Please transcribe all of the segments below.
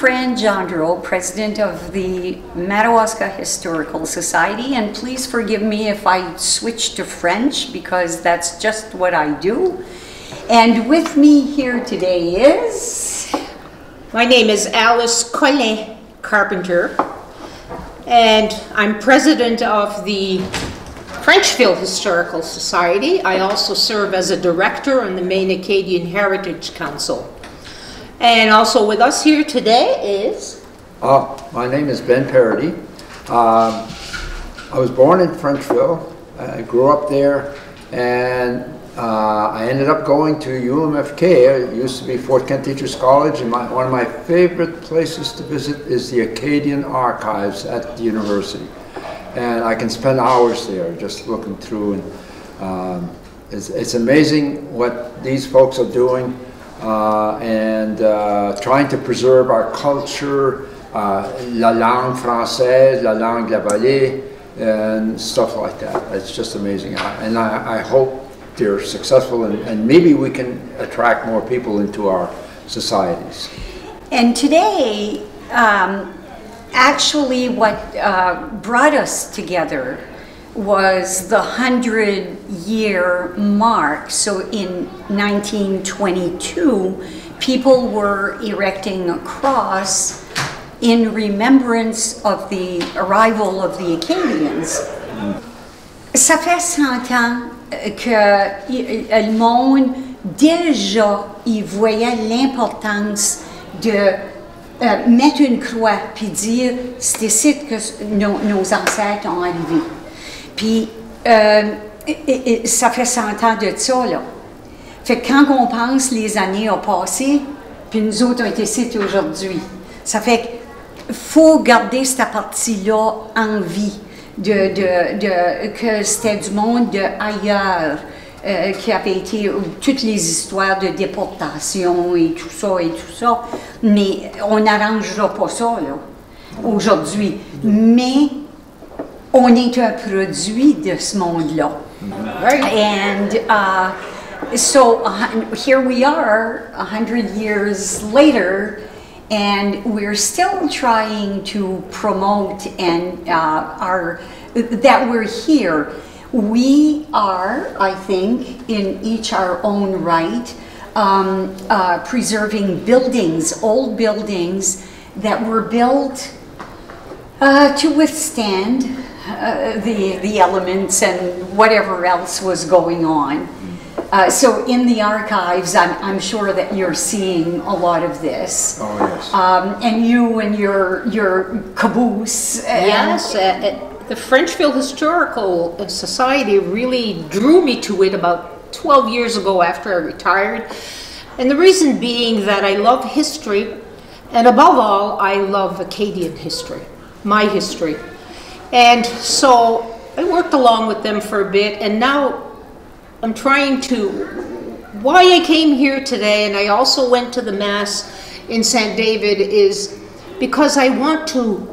Fran Gendreau, president of the Madawaska Historical Society, and please forgive me if I switch to French because that's just what I do. And with me here today is... My name is Alice Collin, Carpenter, and I'm president of the Frenchville Historical Society. I also serve as a director on the Maine Acadian Heritage Council. And also with us here today is... My name is Ben Parody. I was born in Frenchville. I grew up there, and I ended up going to UMFK. It used to be Fort Kent Teachers College, and one of my favorite places to visit is the Acadian archives at the university. And I can spend hours there just looking through, and it's amazing what these folks are doing and trying to preserve our culture, la langue française, la langue de la vallée, and stuff like that. It's just amazing, and I hope they're successful, and maybe we can attract more people into our societies. And today, actually what brought us together was the 100-year mark. So in 1922, people were erecting a cross in remembrance of the arrival of the Acadians. Ça fait 100 ans que le monde déjà y voyait l'importance de mettre une croix puis dire c'est ici que nos ancêtres ont arrivé. Puis ça fait 100 ans de ça là. Fait que quand on pense les années ont passé, puis nous autres on est ici aujourd'hui. Ça fait qu'il faut garder cette partie-là en vie. Que c'était du monde de ailleurs qui avait été toutes les histoires de déportation et tout ça, mais on n'arrangera pas ça là aujourd'hui, mais on est un produit de ce monde-là. And so here we are 100 years later, and we're still trying to promote and that we're here. We are, I think, in each our own right, preserving buildings, old buildings that were built to withstand the elements and whatever else was going on. So in the archives, I'm sure that you're seeing a lot of this. Oh, yes. And you and your caboose. Yes, the Frenchville Historical Society really drew me to it about 12 years ago after I retired. And the reason being that I love history, and above all, I love Acadian history, my history. And so I worked along with them for a bit, and now I'm trying to, why I came here today, and I also went to the Mass in St. David, is because I want to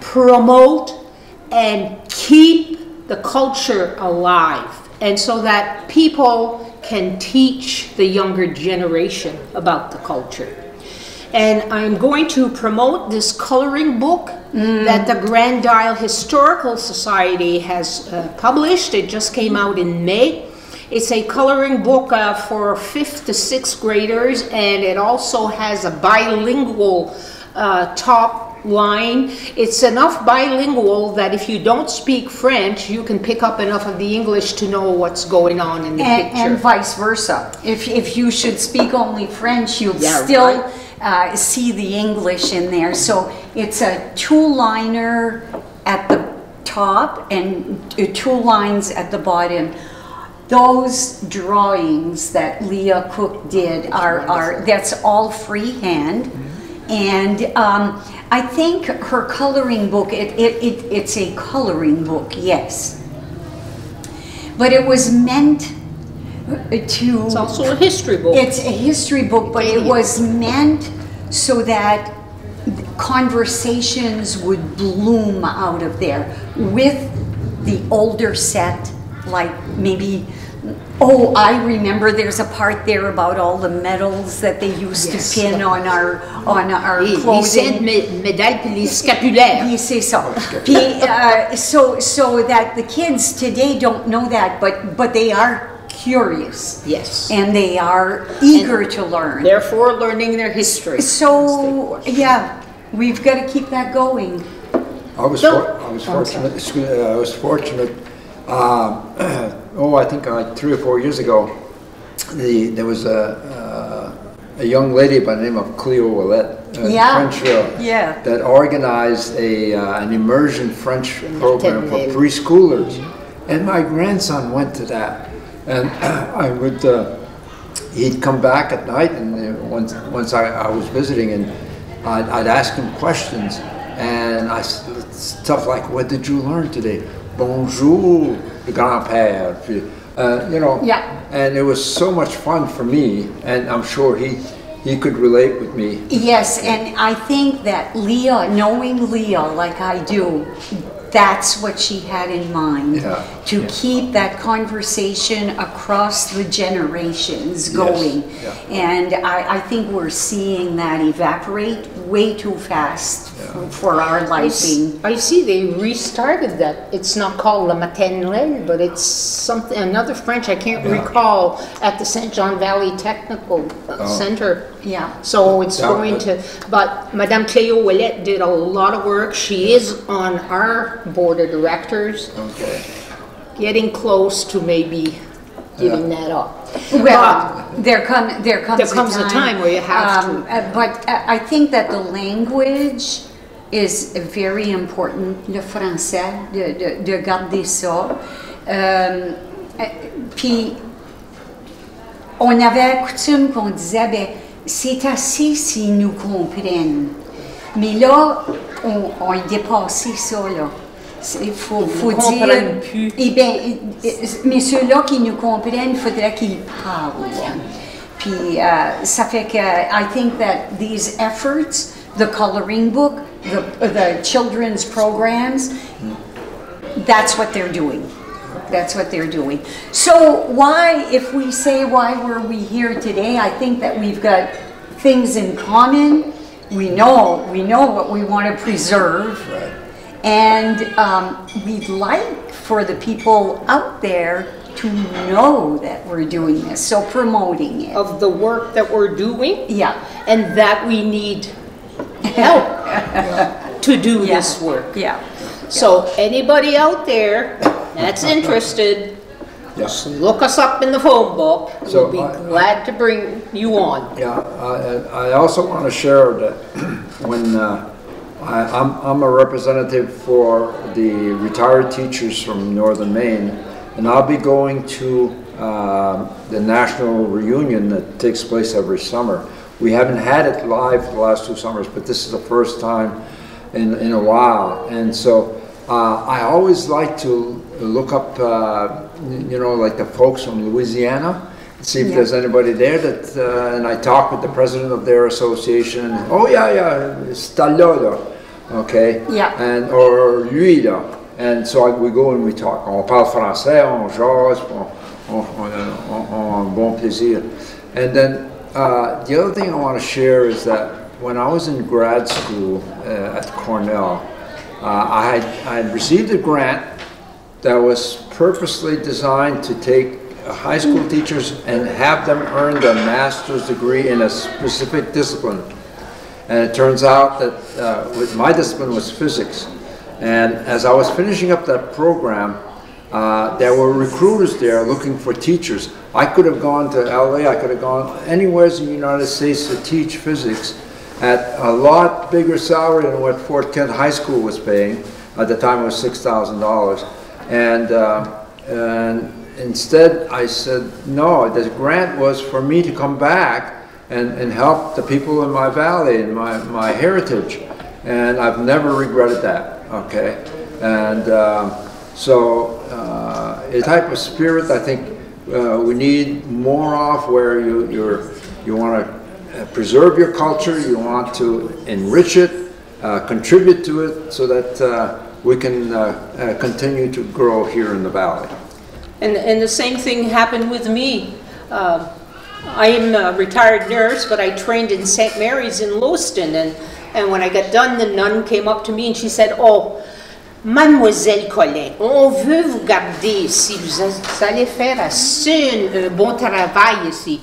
promote and keep the culture alive, and so that people can teach the younger generation about the culture. And I'm going to promote this coloring book that the Grand Isle Historical Society has published. It just came out in May. It's a coloring book for 5th to 6th graders, and it also has a bilingual top line. It's enough bilingual that if you don't speak French, you can pick up enough of the English to know what's going on in the picture. And vice versa. If you should speak only French, you'll still see the English in there. So it's a two-liner at the top and 2 lines at the bottom. Those drawings that Leah Cook did that's all freehand, and I think her coloring book, it's a coloring book, yes, but it was meant to... It's also a history book. It's a history book, but it was meant so that conversations would bloom out of there with the older set, like maybe Oh, I remember there's a part there about all the medals that they used to pin on our clothing. Les saintes médailles puis les scapulaires. Puis c'est ça. Puis, so that the kids today don't know that, but they are curious. Yes. And they are eager to learn. Therefore, learning their history. So, yeah, we've got to keep that going. I was fortunate. I think like 3 or 4 years ago, there was a young lady by the name of Cleo Willette, Frenchville, that organized an immersion French program for preschoolers, and my grandson went to that, and he'd come back at night, and once I was visiting, and I'd ask him questions, and stuff like, "What did you learn today?" "Bonjour, grand-père." And it was so much fun for me, and I'm sure he could relate with me. Yes, and I think that Leah, knowing Leah like I do, that's what she had in mind, to keep that conversation across the generations going. And I think we're seeing that evaporate way too fast for our liking. I see they restarted that. It's not called La Maternelle, but it's something, another French, I can't recall, at the St. John Valley Technical Center. Yeah. So it's going to, but Madame Cleo Willette did a lot of work. She is on our board of directors. Okay. Getting close to maybe giving that up. Well, there comes a time where you have to. But I think that the language is very important, le français, de garder ça. Puis, on avait coutume qu'on disait, ben, c'est assez s'ils nous comprennent. Mais là, on a dépassé ça, là. Il faut dire, eh bien, mais ceux-là qui nous comprennent, il faudrait qu'ils parlent. Puis ça fait que I think that these efforts, the coloring book, the children's programs, that's what they're doing. That's what they're doing. So why, if we say why were we here today, I think that we've got things in common. We know what we want to preserve. Right. And we'd like for the people out there to know that we're doing this, so promoting it. Of the work that we're doing. Yeah. And that we need help to do this work. Yeah. So anybody out there that's interested, just look us up in the phone book. So we'll be glad to bring you on. Yeah, I also want to share that when I'm a representative for the retired teachers from Northern Maine, and I'll be going to the national reunion that takes place every summer. We haven't had it live for the last 2 summers, but this is the first time in a while. And so I always like to look up, like the folks from Louisiana, see if there's anybody there that, and I talk with the president of their association, and, it's Theriault, okay? Yeah. And, or lui, là. And so we go and we talk. On parle français, on jase, on bon plaisir. And then the other thing I want to share is that when I was in grad school at Cornell, I had received a grant that was purposely designed to take high school teachers and have them earn their master's degree in a specific discipline. And it turns out that my discipline was physics. And as I was finishing up that program, there were recruiters there looking for teachers. I could have gone to LA, I could have gone anywhere in the United States to teach physics at a lot bigger salary than what Fort Kent High School was paying. At the time it was $6,000. And instead I said, no, the grant was for me to come back and help the people in my valley and my heritage. And I've never regretted that, okay? And so a type of spirit I think we need more of, where you want to preserve your culture, you want to enrich it, contribute to it, so that we can continue to grow here in the valley. And the same thing happened with me. I am a retired nurse, but I trained in St. Mary's in Lewiston, and when I got done, the nun came up to me and she said, "Oh, Mademoiselle Collin, on veut vous garder ici, vous allez faire assez un bon travail ici."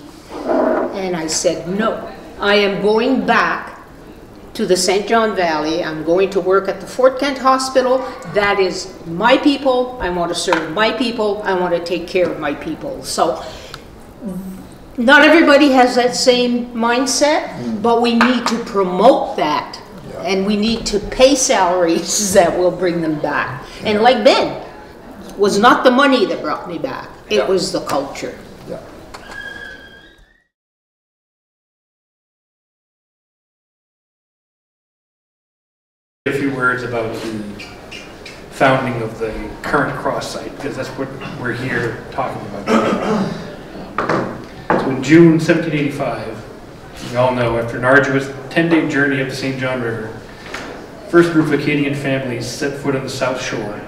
And I said, "No, I am going back to the St. John Valley. I'm going to work at the Fort Kent Hospital. That is my people. I want to serve my people. I want to take care of my people." So not everybody has that same mindset, but we need to promote that. And we need to pay salaries that will bring them back. And like Ben, it was not the money that brought me back. It was the culture. Yeah. A few words about the founding of the current cross site, because that's what we're here talking about today. So in June 1785, we all know, after an arduous 10-day journey up the St. John River, the first group of Acadian families set foot on the south shore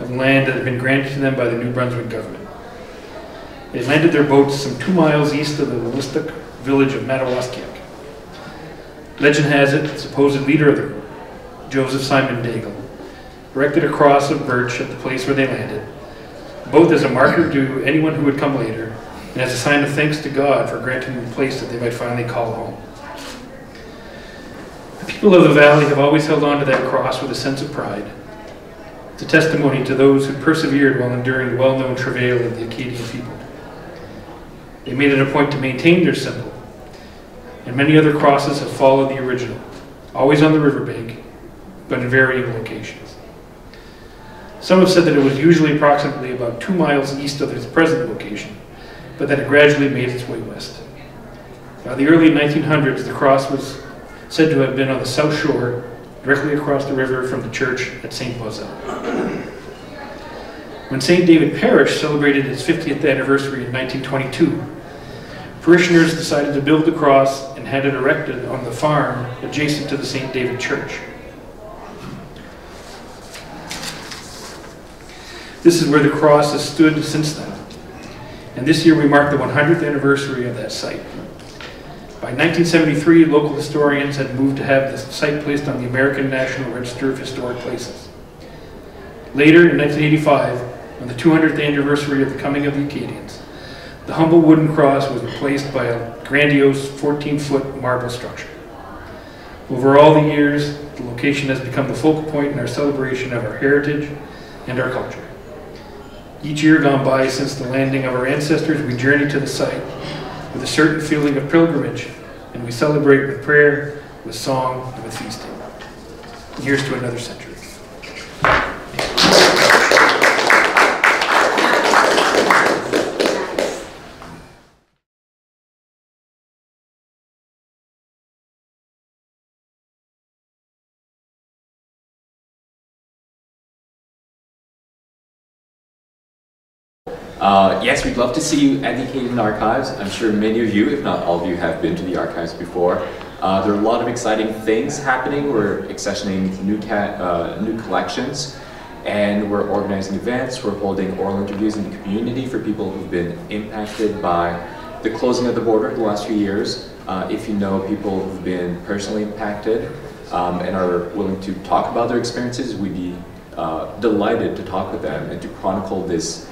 of land that had been granted to them by the New Brunswick government. They landed their boats some 2 miles east of the Wolastoq village of Madawaska. Legend has it, the supposed leader of the group, Joseph Simon Daigle, erected a cross of birch at the place where they landed, both as a marker to anyone who would come later, and as a sign of thanks to God for granting them a place that they might finally call home. The people of the valley have always held on to that cross with a sense of pride. It's a testimony to those who persevered while enduring the well-known travail of the Acadian people. They made it a point to maintain their symbol, and many other crosses have followed the original, always on the riverbank, but in varying locations. Some have said that it was usually approximately about 2 miles east of its present location, but that it gradually made its way west. By the early 1900s, the cross was said to have been on the south shore, directly across the river from the church at St. Bauzelle. When St. David Parish celebrated its 50th anniversary in 1922, parishioners decided to build the cross and had it erected on the farm adjacent to the St. David Church. This is where the cross has stood since then. And this year we mark the 100th anniversary of that site. By 1973, local historians had moved to have the site placed on the American National Register of Historic Places. Later, in 1985, on the 200th anniversary of the coming of the Acadians, the humble wooden cross was replaced by a grandiose 14-foot marble structure. Over all the years, the location has become the focal point in our celebration of our heritage and our culture. Each year gone by since the landing of our ancestors, we journey to the site with a certain feeling of pilgrimage, and we celebrate with prayer, with song, and with feasting. Here's to another century. Yes, we'd love to see you at the Acadian Archives. I'm sure many of you, if not all of you, have been to the archives before. There are a lot of exciting things happening. We're accessioning new collections, and we're organizing events. We're holding oral interviews in the community for people who've been impacted by the closing of the border the last few years. If you know people who've been personally impacted and are willing to talk about their experiences, we'd be delighted to talk with them and to chronicle this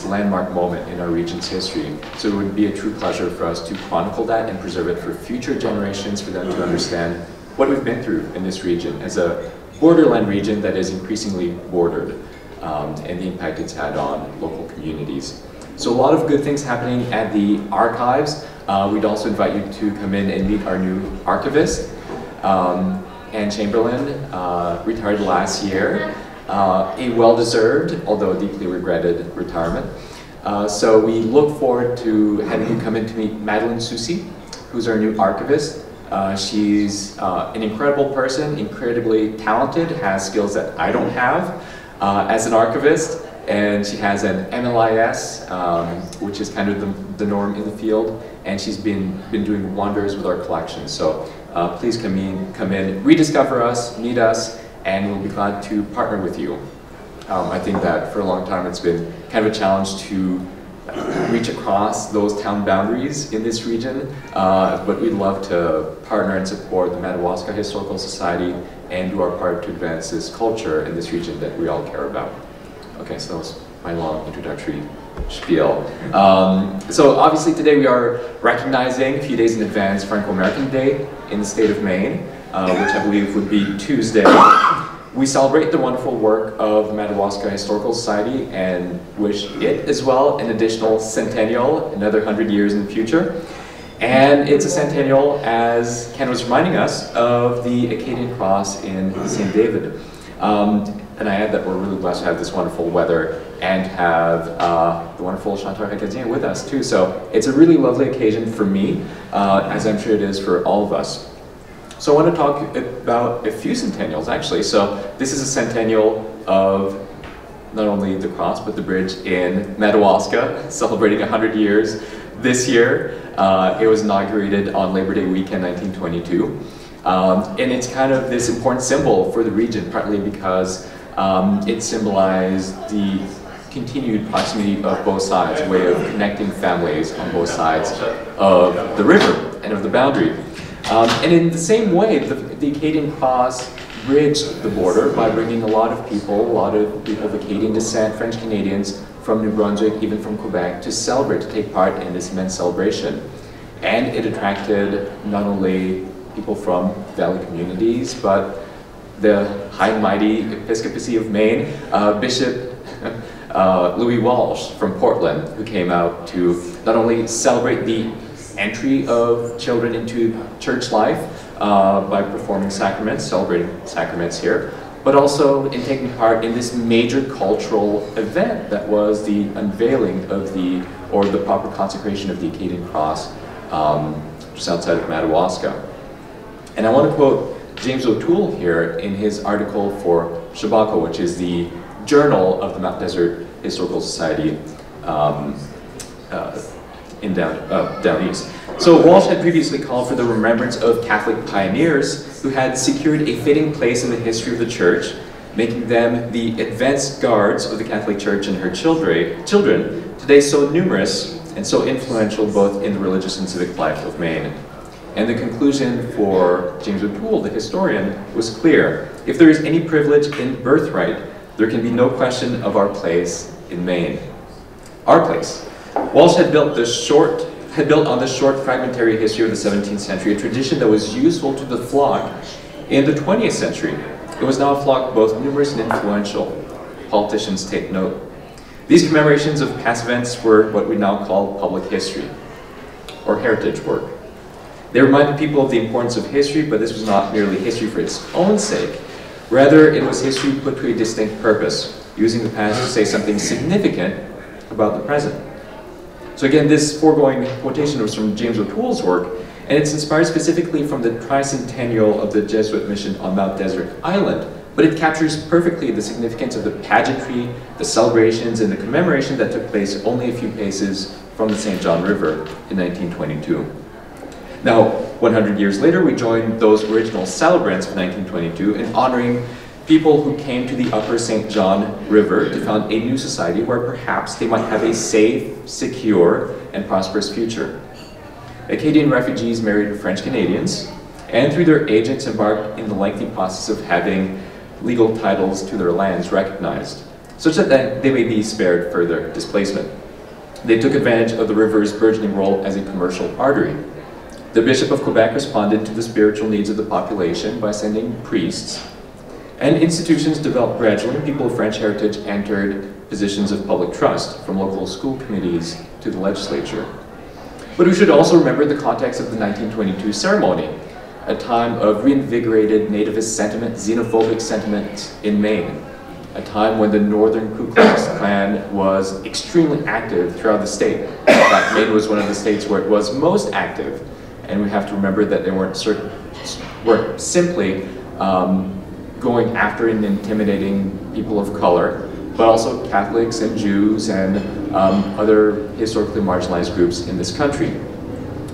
landmark moment in our region's history. So it would be a true pleasure for us to chronicle that and preserve it for future generations, for them to understand what we've been through in this region as a borderland region that is increasingly bordered, and the impact it's had on local communities. So a lot of good things happening at the archives. We'd also invite you to come in and meet our new archivist, Anne Chamberlain, retired last year. A well-deserved, although deeply regretted, retirement. So we look forward to having you come in to meet Madeline Soucy, who's our new archivist. She's an incredible person, incredibly talented, has skills that I don't have as an archivist, and she has an MLIS, which is kind of the norm in the field, and she's been doing wonders with our collection. So please come in, rediscover us, meet us, and we'll be glad to partner with you. I think that for a long time it's been kind of a challenge to reach across those town boundaries in this region, but we'd love to partner and support the Madawaska Historical Society and do our part to advance this culture in this region that we all care about. Okay, so that was my long introductory spiel. So obviously today we are recognizing a few days in advance Franco-American Day in the state of Maine, which I believe would be Tuesday. We celebrate the wonderful work of the Madawaska Historical Society and wish it as well an additional centennial, another 100 years in the future. And it's a centennial, as Ken was reminding us, of the Acadian cross in St. David. And I add that we're really blessed to have this wonderful weather and have the wonderful chanteur Acadien with us too. So it's a really lovely occasion for me, as I'm sure it is for all of us. So I want to talk about a few centennials actually. So this is a centennial of not only the cross but the bridge in Madawaska, celebrating 100 years this year. It was inaugurated on Labor Day weekend 1922. And it's kind of this important symbol for the region, partly because it symbolized the continued proximity of both sides, a way of connecting families on both sides of the river and of the boundary. And in the same way, the Acadian cross bridged the border by bringing a lot of people of Acadian descent, French Canadians from New Brunswick, even from Quebec, to celebrate, to take part in this immense celebration. And it attracted not only people from valley communities, but the high and mighty Episcopacy of Maine, Bishop Louis Walsh from Portland, who came out to not only celebrate the entry of children into church life by performing sacraments, celebrating sacraments here, but also in taking part in this major cultural event that was the unveiling of the proper consecration of the Acadian cross just outside of Madawaska. And I want to quote James O'Toole here in his article for Shabako, which is the journal of the Mount Desert Historical Society in down east. So Walsh had previously called for the remembrance of Catholic pioneers who had secured a fitting place in the history of the church, making them the advanced guards of the Catholic Church and her children, today so numerous and so influential both in the religious and civic life of Maine. And the conclusion for James O'Toole, the historian, was clear. If there is any privilege in birthright, there can be no question of our place in Maine. Our place. Walsh had built on the short fragmentary history of the 17th century, a tradition that was useful to the flock in the 20th century. It was now a flock both numerous and influential. Politicians take note. These commemorations of past events were what we now call public history, or heritage work. They reminded people of the importance of history, but this was not merely history for its own sake. Rather, it was history put to a distinct purpose, using the past to say something significant about the present. So again, this foregoing quotation was from James O'Toole's work, and it's inspired specifically from the tricentennial of the Jesuit mission on Mount Desert Island, but it captures perfectly the significance of the pageantry, the celebrations, and the commemoration that took place only a few paces from the St. John River in 1922. Now, 100 years later, we join those original celebrants of 1922 in honoring people who came to the upper St. John River to found a new society where perhaps they might have a safe, secure, and prosperous future. Acadian refugees married French Canadians, and through their agents embarked in the lengthy process of having legal titles to their lands recognized, such that they may be spared further displacement. They took advantage of the river's burgeoning role as a commercial artery. The Bishop of Quebec responded to the spiritual needs of the population by sending priests, and institutions developed gradually. People of French heritage entered positions of public trust, from local school committees to the legislature. But we should also remember the context of the 1922 ceremony, a time of reinvigorated nativist sentiment, xenophobic sentiment in Maine, a time when the Northern Ku Klux Klan was extremely active throughout the state. In fact, Maine was one of the states where it was most active, and we have to remember that they weren't simply going after and intimidating people of color, but also Catholics and Jews and other historically marginalized groups in this country.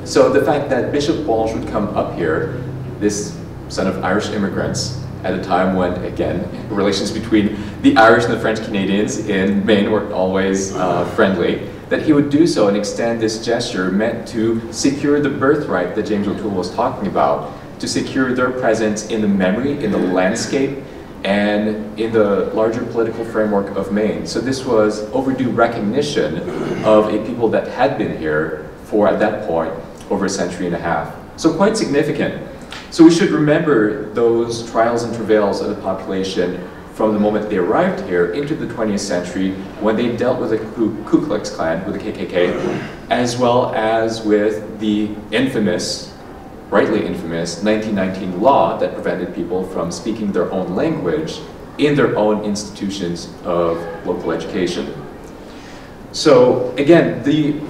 So the fact that Bishop Walsh would come up here, this son of Irish immigrants, at a time when, again, relations between the Irish and the French Canadians in Maine weren't always friendly, that he would do so and extend this gesture meant to secure the birthright that James O'Toole was talking about, to secure their presence in the memory, in the landscape, and in the larger political framework of Maine. So this was overdue recognition of a people that had been here for, at that point, over a century and a half. So quite significant. So we should remember those trials and travails of the population from the moment they arrived here into the 20th century, when they dealt with the Ku Klux Klan, with the KKK, as well as with the infamous, rightly infamous, 1919 law that prevented people from speaking their own language in their own institutions of local education. So again,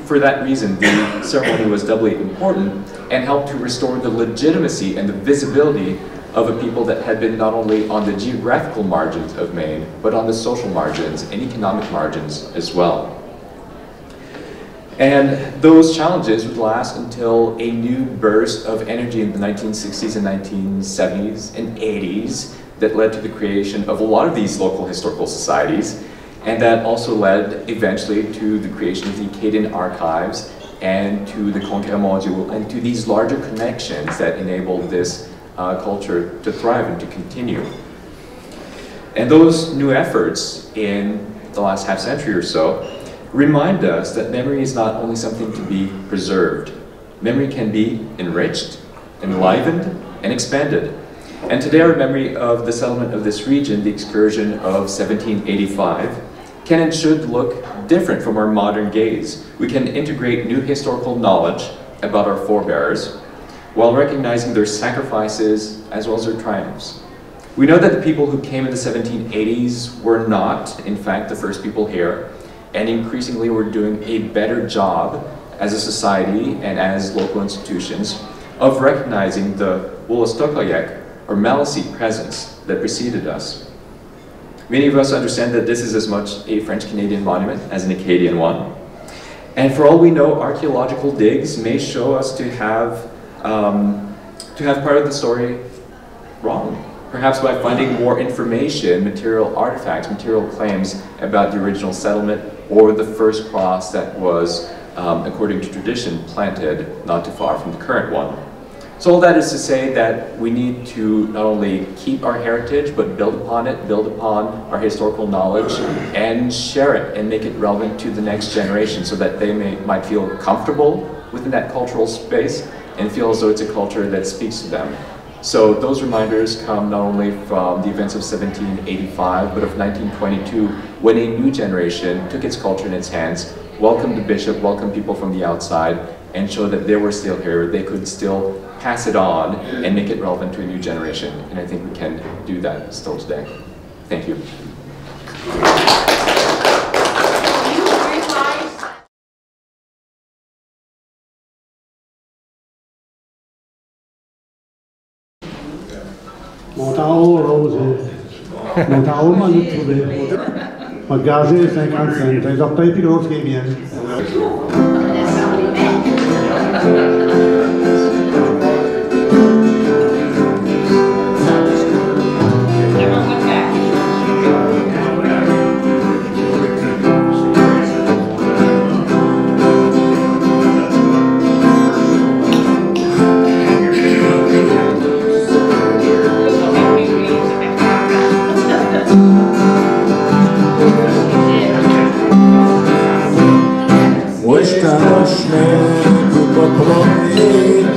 for that reason, the ceremony was doubly important and helped to restore the legitimacy and the visibility of a people that had been not only on the geographical margins of Maine, but on the social margins and economic margins as well. And those challenges would last until a new burst of energy in the 1960s and 1970s and 80s that led to the creation of a lot of these local historical societies, and that also led eventually to the creation of the Acadian archives and to the Congrès Mondial and to these larger connections that enabled this culture to thrive and to continue. And those new efforts in the last half century or so remind us that memory is not only something to be preserved. Memory can be enriched, enlivened, and expanded. And today our memory of the settlement of this region, the excursion of 1785, can and should look different from our modern gaze. We can integrate new historical knowledge about our forebears while recognizing their sacrifices as well as their triumphs. We know that the people who came in the 1780s were not, in fact, the first people here, and increasingly we're doing a better job as a society and as local institutions of recognizing the Wolastoqiyik, or Maliseet presence that preceded us. Many of us understand that this is as much a French-Canadian monument as an Acadian one. And for all we know, archaeological digs may show us to have part of the story wrong. Perhaps by finding more information, material artifacts, material claims about the original settlement or the first cross that was, according to tradition, planted not too far from the current one. So all that is to say that we need to not only keep our heritage, but build upon it, build upon our historical knowledge, and share it and make it relevant to the next generation so that they might feel comfortable within that cultural space and feel as though it's a culture that speaks to them. So those reminders come not only from the events of 1785, but of 1922, when a new generation took its culture in its hands, welcomed the bishop, welcomed people from the outside, and showed that they were still here, they could still pass it on and make it relevant to a new generation. And I think we can do that still today. Thank you. Mon temps rose, mon temps m'a trouvé. M'a gagé 50 cents, les orteils plus grosses que les miennes.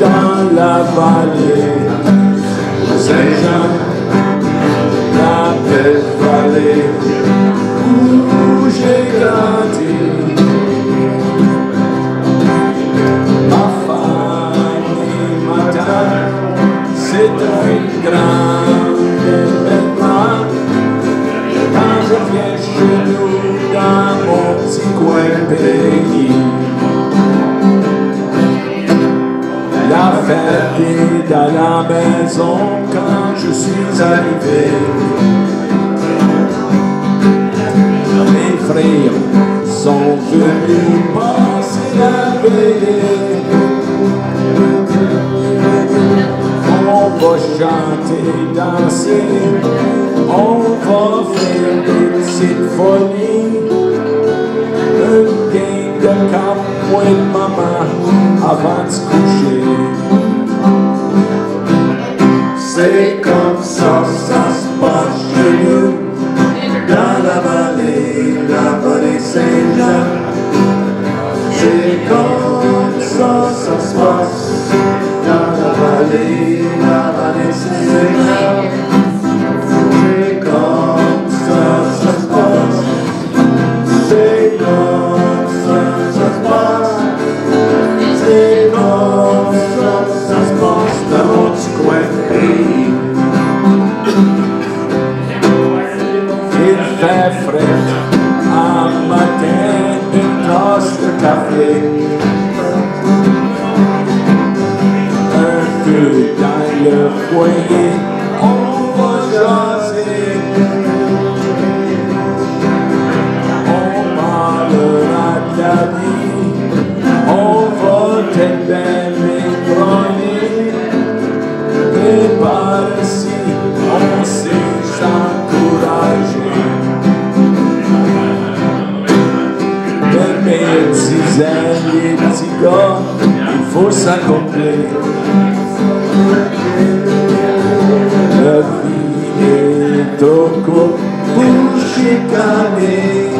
Dans la vallée, Saint-Jean, la belle vallée où j'ai grandi. Ma famille m'attend, c'est un grand événement. Quand je viens chez nous dans mon petit coin pays, la fête est dans la maison quand je suis arrivé. Mes frères sont venus passer la veille. On va chanter, danser, on va faire des petites folies. Une game de camp, moi et maman, avant de se coucher. C'est comme ça se passe chez nous, dans la vallée Saint-Jean. C'est comme ça se passe, dans la vallée Saint-Jean. C'est comme ça se passe, c'est comme ça se passe, c'est comme ça se passe dans mon petit coin de pays. Il fait frais, un matin, une tasse de café, un peu dans le foyer, on va jaser, on parlera de la vie, on va être bien ébranlés, et par ici, on sait s'encourager. Les petits ailes, les petits gars, il faut s'accomplir. La vie est trop courte pour chicaner.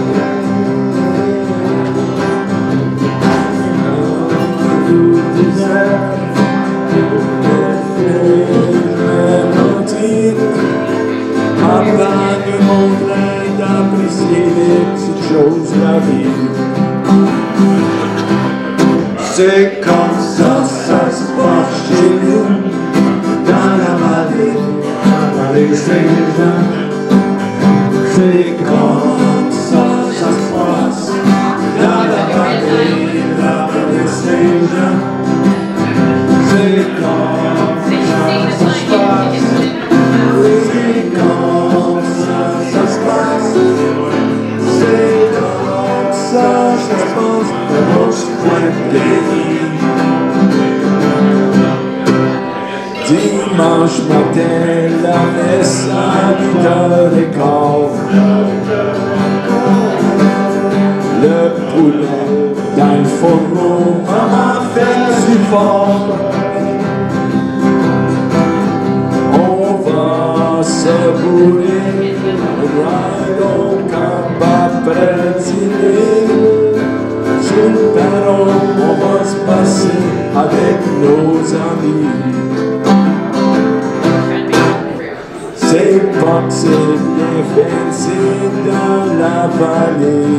Apprendre mon train d'apprécier les petites choses de la vie. C'est comme ça se passe chez nous, dans la vallée Saint-Jean. C'est comme ça se passe, dans la vallée Saint-Jean. C'est comme ça se passe, c'est comme ça se passe, c'est comme ça se passe dans mon coin de pays. Dimanche matin, la messe à 8h15. Le poulet dans le fourneau, maman fait du fort. On va se bourrer, ride au camp après dîner. Sur le perron, on va se passer avec nos amis. C'est pas que c'est bien fancy dans la vallée.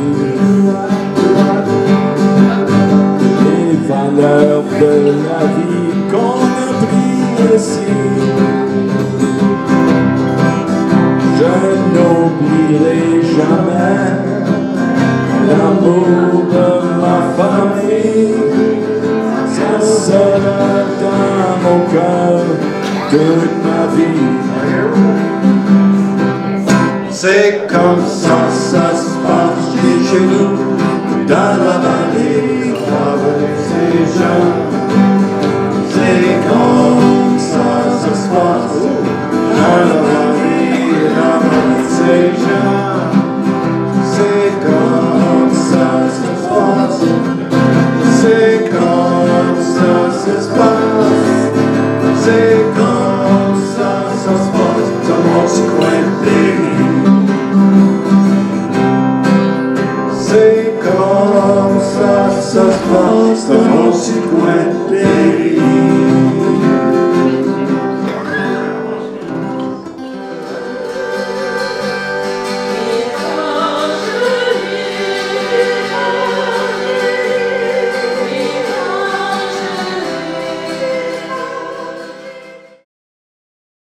Les valeurs de la vie qu'on a pris ici. Je n'oublierai jamais l'amour de ma famille. Ça sera dans mon cœur toute ma vie. C'est comme ça se passe chez nous, dans la vallée Saint-Jean.